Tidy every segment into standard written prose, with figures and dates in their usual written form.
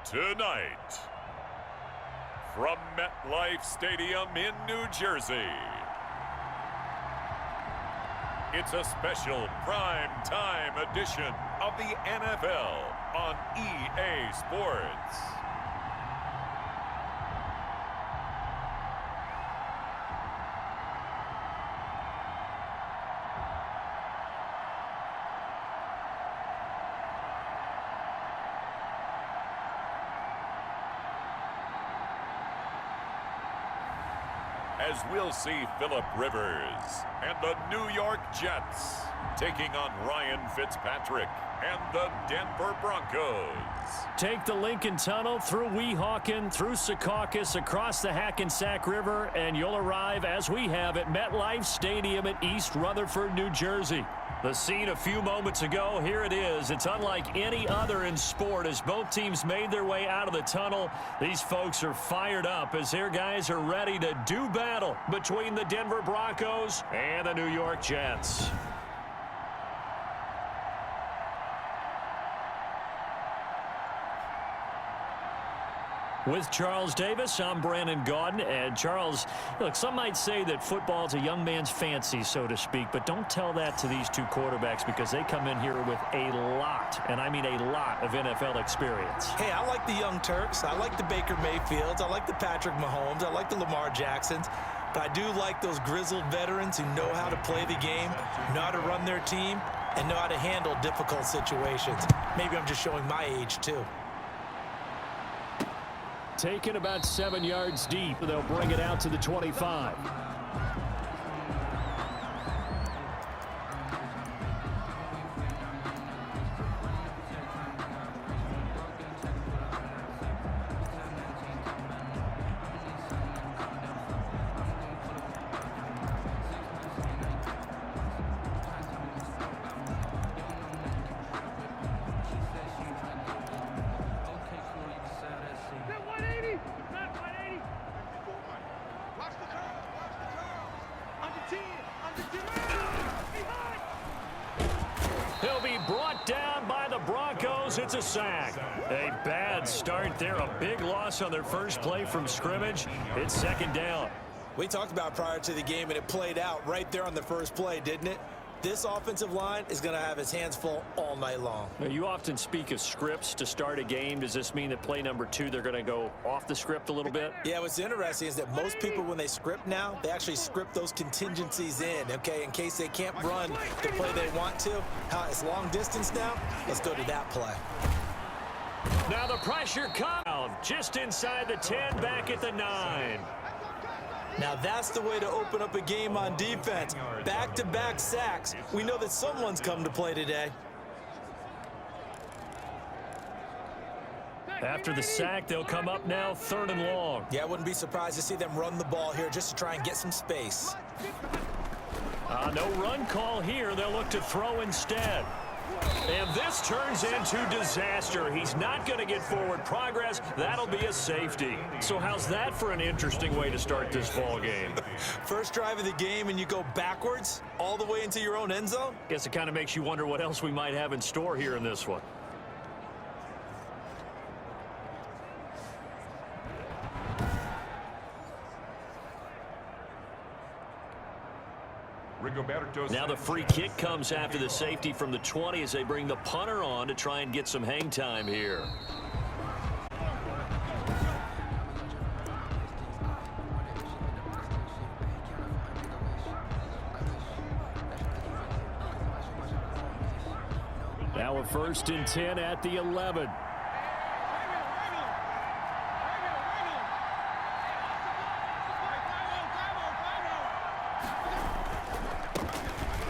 Tonight, from MetLife Stadium in New Jersey, it's a special prime time edition of the NFL on EA Sports. As we'll see Phillip Rivers and the New York Jets taking on Ryan Fitzpatrick and the Denver Broncos. Take the Lincoln Tunnel through Weehawken, through Secaucus, across the Hackensack River, and you'll arrive, as we have, at MetLife Stadium at East Rutherford, New Jersey. The scene a few moments ago, here it is. It's unlike any other in sport as both teams made their way out of the tunnel. These folks are fired up as their guys are ready to do battle between the Denver Broncos and the New York Jets. With Charles Davis, I'm Brandon Gaudin. And Charles, look, some might say that football's a young man's fancy, so to speak, but don't tell that to these two quarterbacks because they come in here with a lot, and I mean a lot, of NFL experience. Hey, I like the young Turks. I like the Baker Mayfields. I like the Patrick Mahomes. I like the Lamar Jacksons. But I do like those grizzled veterans who know how to play the game, know how to run their team, and know how to handle difficult situations. Maybe I'm just showing my age, too. Taken about 7 yards deep. They'll bring it out to the 25. He'll be brought down by the Broncos. It's a sack. A bad start there. A big loss on their first play from scrimmage. It's second down. We talked about prior to the game, and it played out right there on the first play, didn't it? This offensive line is going to have its hands full all night long. Now, you often speak of scripts to start a game. Does this mean that play number 2, they're going to go off the script a little bit? Yeah, what's interesting is that most people, when they script now, they actually script those contingencies in, okay, in case they can't run the play they want to. It's long distance now. Let's go to that play. Now the pressure comes just inside the 10, back at the 9. Now that's the way to open up a game on defense. Back-to-back sacks. We know that someone's come to play today. After the sack, they'll come up now 3rd and long. Yeah, I wouldn't be surprised to see them run the ball here just to try and get some space. No run call here. They'll look to throw instead. And this turns into disaster. He's not going to get forward progress. That'll be a safety. So how's that for an interesting way to start this ball game? First drive of the game and you go backwards all the way into your own end zone? Guess it kind of makes you wonder what else we might have in store here in this one. Now the free kick comes after the safety from the 20 as they bring the punter on to try and get some hang time here. Now a 1st and 10 at the 11.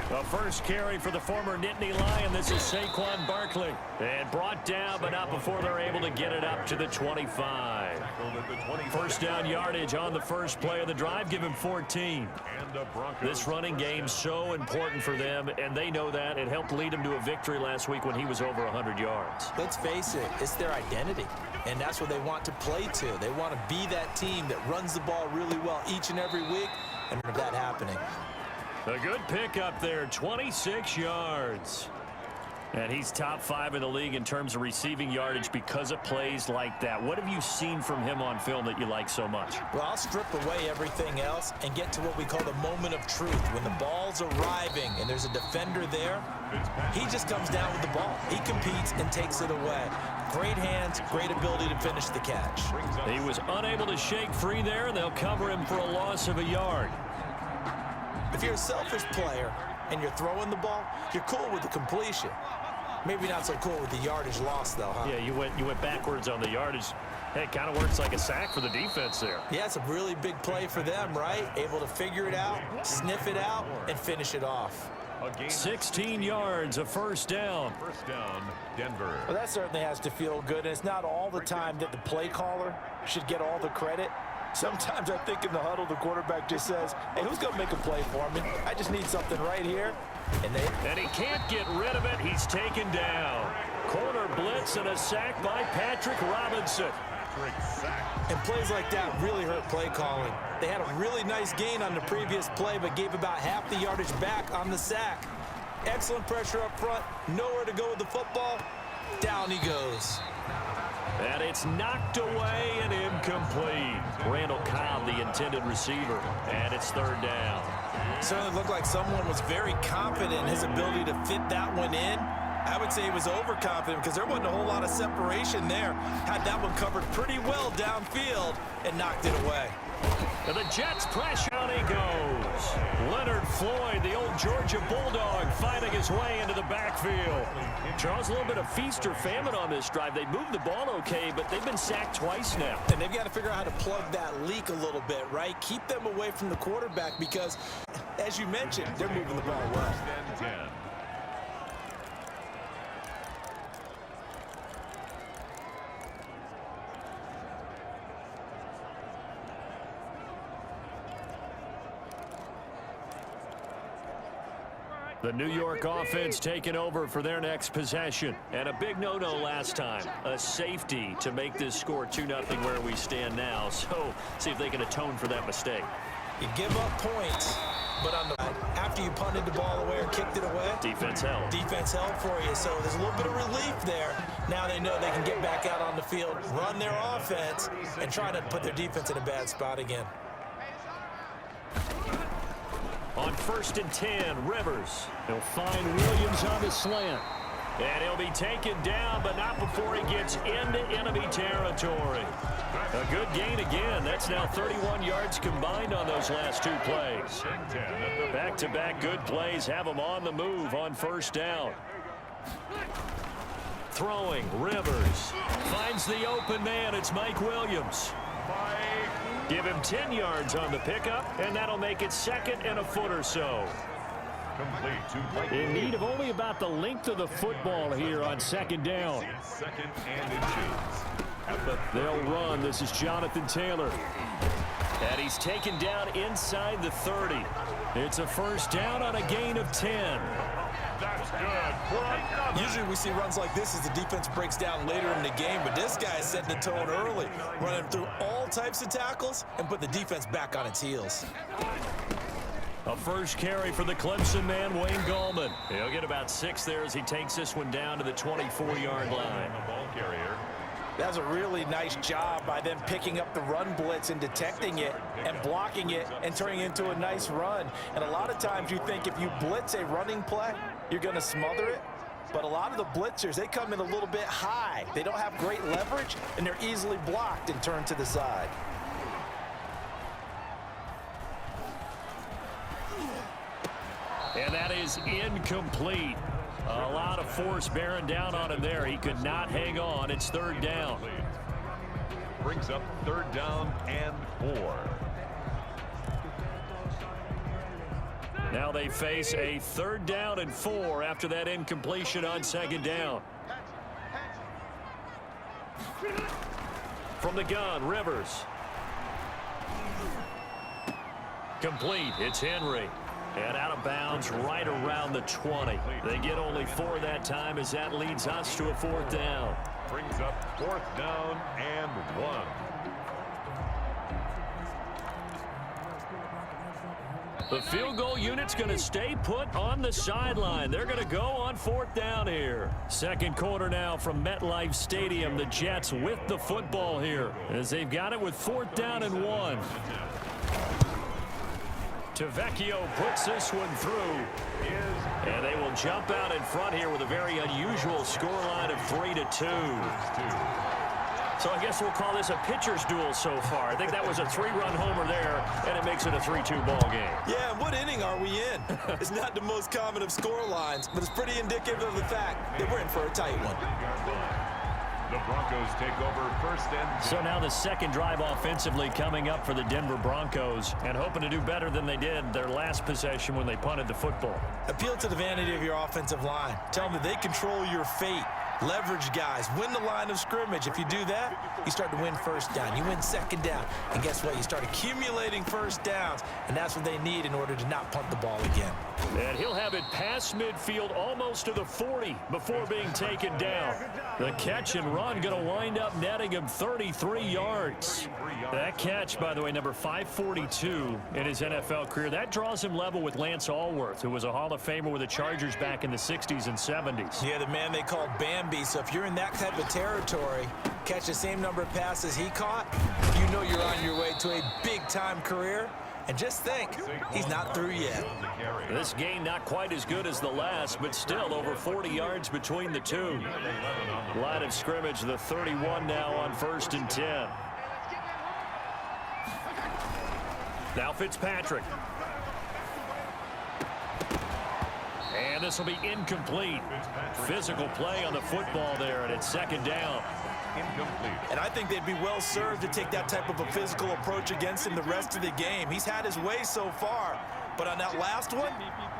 The first carry for the former Nittany Lion. This is Saquon Barkley. And brought down, but not before they're able to get it up to the 25. First down yardage on the first play of the drive. Give him 14. This running game so important for them, and they know that. It helped lead him to a victory last week when he was over 100 yards. Let's face it, it's their identity, and that's what they want to play to. They want to be that team that runs the ball really well each and every week, and that happening. A good pickup there, 26 yards. And he's top 5 in the league in terms of receiving yardage because of plays like that. What have you seen from him on film that you like so much? Well, I'll strip away everything else and get to what we call the moment of truth. When the ball's arriving and there's a defender there, he just comes down with the ball. He competes and takes it away. Great hands, great ability to finish the catch. He was unable to shake free there, and they'll cover him for a loss of a yard. If you're a selfish player and you're throwing the ball, you're cool with the completion. Maybe not so cool with the yardage loss, though, huh? Yeah, you went backwards on the yardage. Hey, it kind of works like a sack for the defense there. Yeah, it's a really big play for them, right? Able to figure it out, sniff it out, and finish it off. 16 yards, a first down. First down, Denver. Well, that certainly has to feel good, and it's not all the time that the play caller should get all the credit. Sometimes I think in the huddle, the quarterback just says, hey, who's going to make a play for me? I just need something right here. And he can't get rid of it. He's taken down. Corner blitz and a sack by Patrick Robinson. And plays like that really hurt play calling. They had a really nice gain on the previous play, but gave about half the yardage back on the sack. Excellent pressure up front. Nowhere to go with the football. Down he goes. And it's knocked away and incomplete. Randall Cobb, the intended receiver, and it's third down. Certainly looked like someone was very confident in his ability to fit that one in. I would say he was overconfident because there wasn't a whole lot of separation there. Had that one covered pretty well downfield and knocked it away. And the Jets pressure, down he goes. Leonard Floyd, the old Georgia Bulldog, finding his way into the backfield. Charles, a little bit of feast or famine on this drive. They moved the ball okay, but they've been sacked twice now. And they've got to figure out how to plug that leak a little bit, right? Keep them away from the quarterback because, as you mentioned, they're moving the ball well. 10. The New York offense taking over for their next possession. And a big no-no last time. A safety to make this score 2-0 where we stand now. So, see if they can atone for that mistake. You give up points, but on the after you punted the ball away or kicked it away, defense held. Defense held for you, so there's a little bit of relief there. Now they know they can get back out on the field, run their offense, and try to put their defense in a bad spot again. On 1st and 10, Rivers. He'll find Williams on the slant. And he'll be taken down, but not before he gets into enemy territory. A good gain again. That's now 31 yards combined on those last 2 plays. Back-to-back good plays have him on the move on 1st down. Throwing, Rivers. Finds the open man. It's Mike Williams. Give him 10 yards on the pickup, and that'll make it 2nd and a foot or so. In need of only about the length of the football here on 2nd down. 2nd and inches. They'll run. This is Jonathan Taylor. And he's taken down inside the 30. It's a 1st down on a gain of 10. That's good. Usually we see runs like this as the defense breaks down later in the game, but this guy is setting the tone early, running through all types of tackles and put the defense back on its heels. A first carry for the Clemson man, Wayne Gallman. He'll get about 6 there as he takes this one down to the 24-yard line. Ball carrier. That was a really nice job by them picking up the run blitz and detecting it and blocking it and turning it into a nice run. And a lot of times you think if you blitz a running play, you're going to smother it. But a lot of the blitzers, they come in a little bit high. They don't have great leverage, and they're easily blocked and turned to the side. And that is incomplete. A lot of force bearing down on him there. He could not hang on. It's 3rd down. Brings up 3rd down and 4. Now they face a 3rd down and 4 after that incompletion on 2nd down. From the gun, Rivers. Complete. It's Henry. And out of bounds right around the 20. They get only 4 that time as that leads us to a 4th down. Brings up 4th down and 1. The field goal unit's going to stay put on the sideline. They're going to go on 4th down here. Second quarter now from MetLife Stadium. The Jets with the football here as they've got it with 4th down and 1. Tavecchio puts this one through. And they will jump out in front here with a very unusual scoreline of 3-2. So I guess we'll call this a pitcher's duel so far. I think that was a 3-run homer there, and it makes it a 3-2 ball game. Yeah, and what inning are we in? It's not the most common of score lines, but it's pretty indicative of the fact that we're in for a tight one. The Broncos take over 1st and 10. So now the second drive offensively coming up for the Denver Broncos, and hoping to do better than they did their last possession when they punted the football. Appeal to the vanity of your offensive line. Tell them that they control your fate. Leverage guys. Win the line of scrimmage. If you do that, you start to win 1st down. You win 2nd down. And guess what? You start accumulating 1st downs. And that's what they need in order to not punt the ball again. And he'll have it past midfield almost to the 40 before being taken down. The catch and run going to wind up netting him 33 yards. That catch, by the way, number 542 in his NFL career. That draws him level with Lance Allworth, who was a Hall of Famer with the Chargers back in the 60s and 70s. Yeah, the man they called Bambi. So if you're in that type of territory, catch the same number of passes he caught, you know you're on your way to a big-time career. And just think, he's not through yet. This game not quite as good as the last, but still over 40 yards between the two. Line of scrimmage, the 31 now on 1st and 10. Now Fitzpatrick. And this will be incomplete. Physical play on the football there, and it's 2nd down. Incomplete. And I think they'd be well served to take that type of a physical approach against him the rest of the game. He's had his way so far, but on that last one,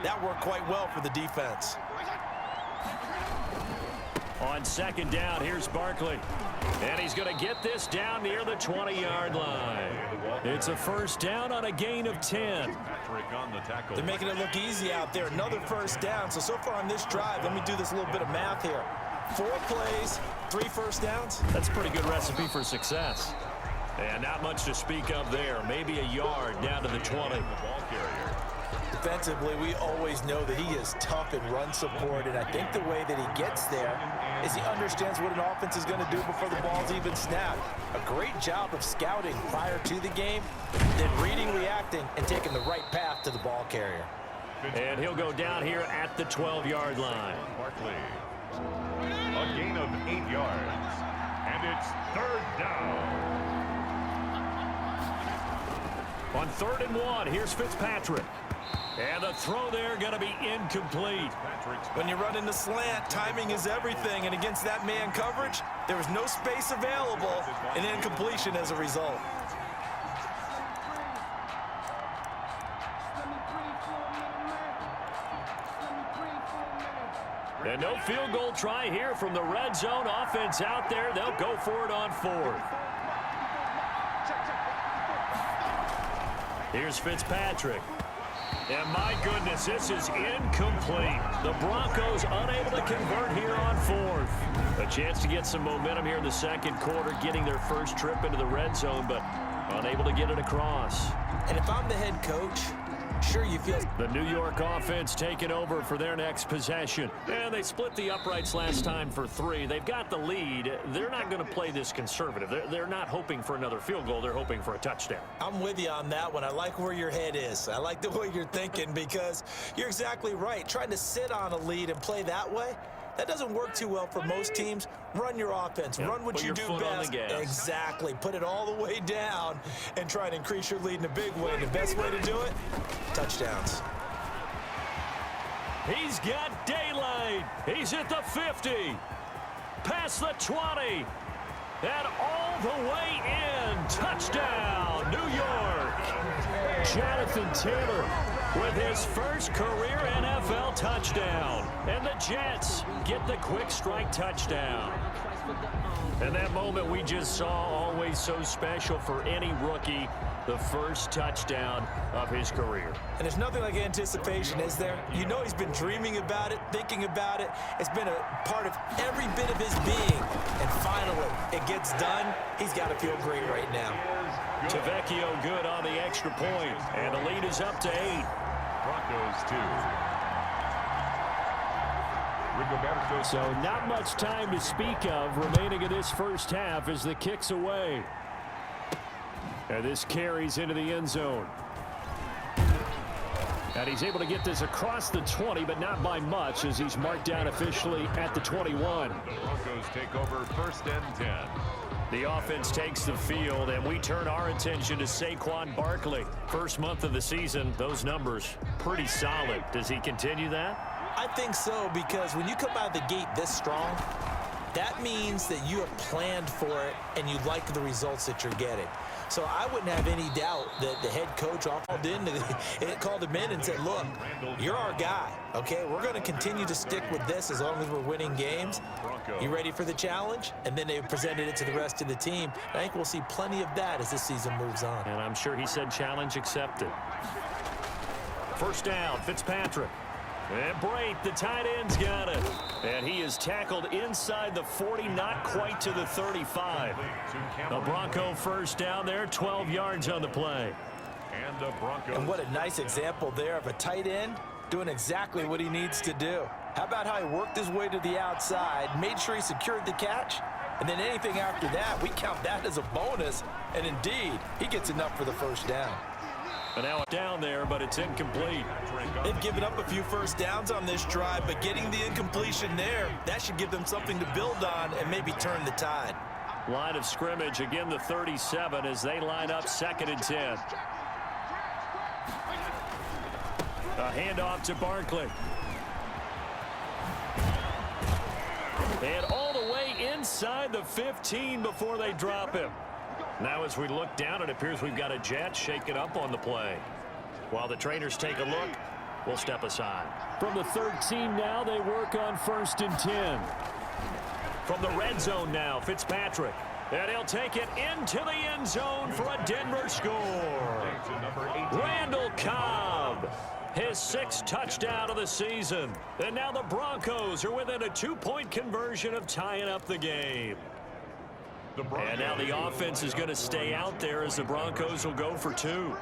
that worked quite well for the defense. On 2nd down, here's Barkley. And he's going to get this down near the 20-yard line. It's a 1st down on a gain of 10. They're making it look easy out there. Another 1st down. So far on this drive, let me do this little bit of math here. 4 plays, 3 1st downs. That's a pretty good recipe for success. And not much to speak of there. Maybe a yard down to the 20. Defensively, we always know that he is tough in run support, and I think the way that he gets there is he understands what an offense is going to do before the ball's even snapped. A great job of scouting prior to the game, then reading, reacting, and taking the right path to the ball carrier. And he'll go down here at the 12-yard line. Barkley. A gain of 8 yards. And it's 3rd down. On 3rd and 1, here's Fitzpatrick. And the throw there going to be incomplete. When you run in the slant, timing is everything. And against that man coverage, there was no space available, and incompletion as a result. And no field goal try here from the red zone offense out there. They'll go for it on 4th. Here's Fitzpatrick. And my goodness, this is incomplete. The Broncos unable to convert here on 4th. A chance to get some momentum here in the 2nd quarter, getting their first trip into the red zone, but unable to get it across. And if I'm the head coach, sure you feel... The New York offense taking over for their next possession. And they split the uprights last time for 3. They've got the lead. They're not going to play this conservative. They're not hoping for another field goal. They're hoping for a touchdown. I'm with you on that one. I like where your head is. I like the way you're thinking because you're exactly right. Trying to sit on a lead and play that way, that doesn't work too well for most teams. Run your offense. Yep. Run what Put you your do foot best. on the gas. Exactly. Put it all the way down and try to increase your lead in a big way. The best way to do it, touchdowns. He's got daylight. He's at the 50. Past the 20. And all the way in. Touchdown, New York. Jonathan Taylor with his first career NFL touchdown. And the Jets get the quick strike touchdown. And that moment we just saw, always so special for any rookie, the first touchdown of his career. And there's nothing like anticipation, is there? You know he's been dreaming about it, thinking about it. It's been a part of every bit of his being. And finally, it gets done. He's got to feel great right now. Tavecchio good on the extra point. And the lead is up to 8. Broncos 2. So not much time to speak of remaining in this first half as the kick's away. And this carries into the end zone. And he's able to get this across the 20, but not by much as he's marked down officially at the 21. The Broncos take over 1st and 10. The offense takes the field, and we turn our attention to Saquon Barkley. First month of the season, those numbers pretty solid. Does he continue that? I think so, because when you come out of the gate this strong, that means that you have planned for it and you like the results that you're getting. So I wouldn't have any doubt that the head coach called him in and said, look, you're our guy, okay? We're going to continue to stick with this as long as we're winning games. You ready for the challenge? And then they presented it to the rest of the team. I think we'll see plenty of that as this season moves on. And I'm sure he said challenge accepted. First down, Fitzpatrick. And Brate, the tight end's got it. And he is tackled inside the 40, not quite to the 35. The Bronco first down there, 12 yards on the play. And what a nice example there of a tight end doing exactly what he needs to do. How about how he worked his way to the outside, made sure he secured the catch, and then anything after that, we count that as a bonus. And indeed, he gets enough for the first down. And now down there, but it's incomplete. They've given up a few first downs on this drive, but getting the incompletion there, that should give them something to build on and maybe turn the tide. Line of scrimmage, again the 37 as they line up 2nd and 10. A handoff to Barkley. And all the way inside the 15 before they drop him. Now as we look down, it appears we've got a Jet shaken up on the play. While the trainers take a look, we'll step aside. From the 13 now, they work on 1st and 10. From the red zone now, Fitzpatrick. And he'll take it into the end zone for a Denver score. Randall Cobb, his 6th touchdown of the season. And now the Broncos are within a 2-point conversion of tying up the game. And now the offense is going to stay out there as the Broncos will go for 2.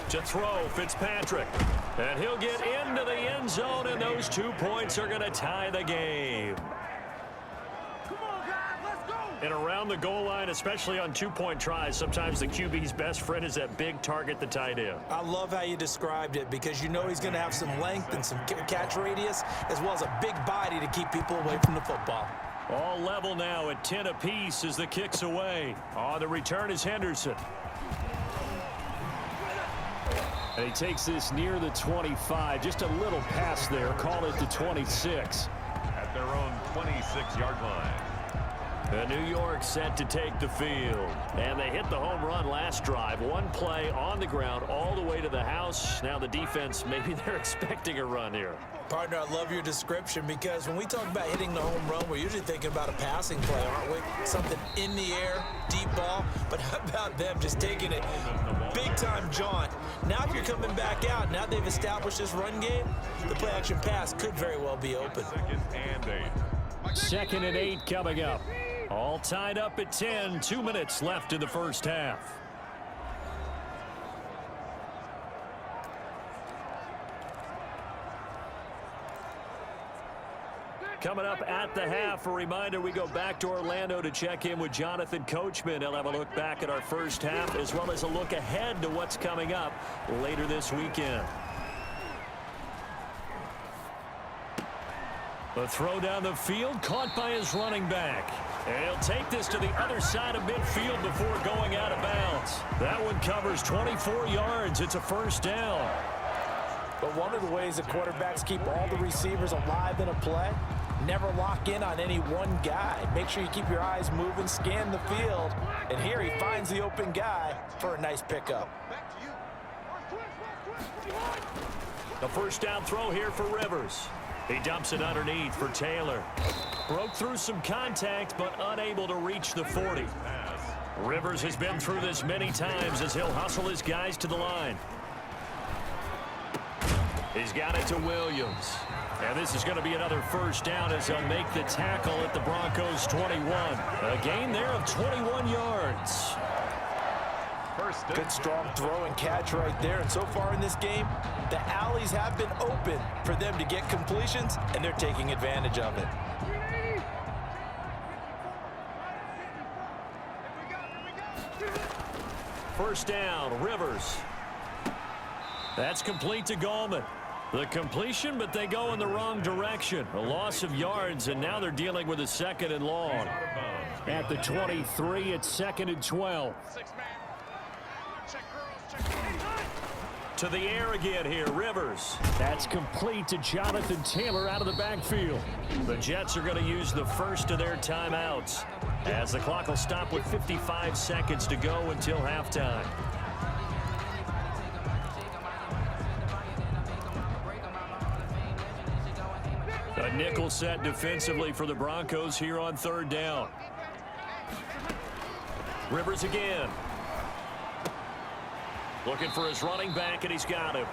To throw, Fitzpatrick. And he'll get into the end zone, and those 2 points are going to tie the game. And around the goal line, especially on 2-point tries, sometimes the QB's best friend is that big target, the tight end. I love how you described it because you know he's going to have some length and some catch radius as well as a big body to keep people away from the football. All level now at 10 apiece as the kick's away. On the return is Henderson. And he takes this near the 25. Just a little pass there. Call it the 26. At their own 26-yard line. New York set to take the field. And they hit the home run last drive. One play on the ground all the way to the house. Now the defense, maybe they're expecting a run here. Partner, I love your description because when we talk about hitting the home run, we're usually thinking about a passing play, aren't we? Something in the air, deep ball. But how about them just taking it big-time jaunt? Now if you're coming back out, now they've established this run game, the play-action pass could very well be open. 2nd and 8 coming up. All tied up at 10. 2 minutes left in the first half. Coming up at the half, a reminder we go back to Orlando to check in with Jonathan Coachman. He'll have a look back at our first half as well as a look ahead to what's coming up later this weekend. The throw down the field caught by his running back. And he'll take this to the other side of midfield before going out of bounds. That one covers 24 yards. It's a first down. But one of the ways that quarterbacks keep all the receivers alive in a play, never lock in on any one guy. Make sure you keep your eyes moving, scan the field. And here he finds the open guy for a nice pickup. The first down throw here for Rivers. He dumps it underneath for Taylor. Broke through some contact, but unable to reach the 40. Rivers has been through this many times as he'll hustle his guys to the line. He's got it to Williams. And this is going to be another first down as he'll make the tackle at the Broncos' 21. A gain there of 21 yards. Good strong throw and catch right there. And so far in this game, the alleys have been open for them to get completions, and they're taking advantage of it. First down, Rivers. That's complete to Gallman. The completion, but they go in the wrong direction. A loss of yards, and now they're dealing with a 2nd and long. At the 23, it's 2nd and 12. To the air again here, Rivers. That's complete to Jonathan Taylor out of the backfield. The Jets are going to use the first of their timeouts, as the clock will stop with 55 seconds to go until halftime. A nickel set defensively for the Broncos here on 3rd down. Rivers again. Looking for his running back, and he's got him.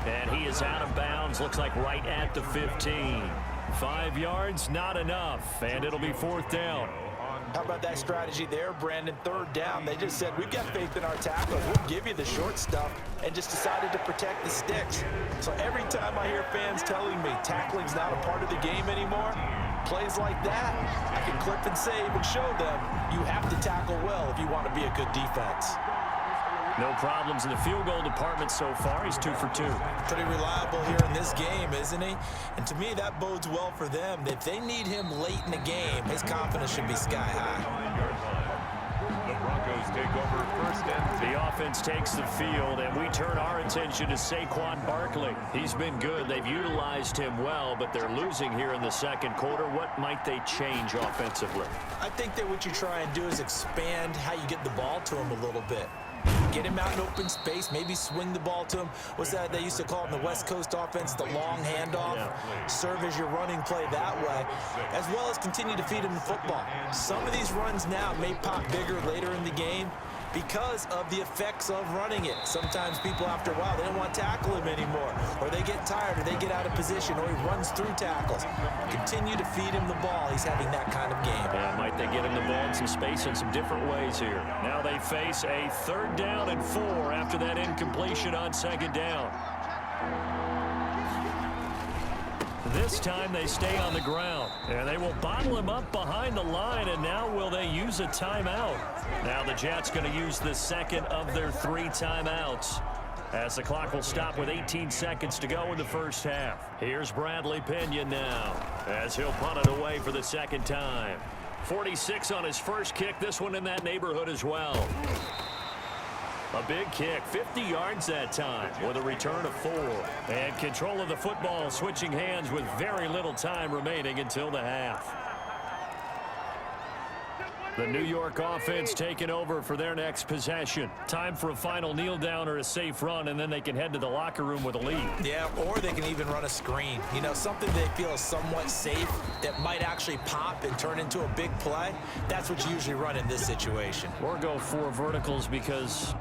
And he is out of bounds, looks like right at the 15. 5 yards, not enough, and it'll be 4th down. How about that strategy there, Brandon? 3rd down. They just said, we've got faith in our tacklers. We'll give you the short stuff, and just decided to protect the sticks. So every time I hear fans telling me tackling's not a part of the game anymore, plays like that, I can clip and save and show them you have to tackle well if you want to be a good defense. No problems in the field goal department so far. He's 2 for 2. Pretty reliable here in this game, isn't he? And to me, that bodes well for them. If they need him late in the game, his confidence should be sky high. The Broncos take over 1st and 10. The offense takes the field, and we turn our attention to Saquon Barkley. He's been good. They've utilized him well, but they're losing here in the 2nd quarter. What might they change offensively? I think that what you try and do is expand how you get the ball to him a little bit. Get him out in open space, maybe swing the ball to him. What's that they used to call it in the West Coast offense, the long handoff? Yeah. Serve as your running play that way, as well as continue to feed him the football. Some of these runs now may pop bigger later in the game because of the effects of running it. Sometimes people, after a while, they don't want to tackle him anymore, or they get tired, or they get out of position, or he runs through tackles. Continue to feed him the ball. He's having that kind of game. Yeah, might they get him the ball in some space in some different ways here. Now they face a 3rd down and 4 after that incompletion on 2nd down. This time they stay on the ground, and they will bottle him up behind the line, and now will they use a timeout? Now the Jets going to use the 2nd of their 3 timeouts, as the clock will stop with 18 seconds to go in the 1st half. Here's Bradley Pinion now, as he'll punt it away for the 2nd time. 46 on his first kick, this one in that neighborhood as well. A big kick, 50 yards that time, with a return of 4. And control of the football, switching hands with very little time remaining until the half. The New York offense taking over for their next possession. Time for a final kneel down or a safe run, and then they can head to the locker room with a lead. Yeah, or they can even run a screen. You know, something they feel is somewhat safe that might actually pop and turn into a big play. That's what you usually run in this situation. Or go 4 verticals because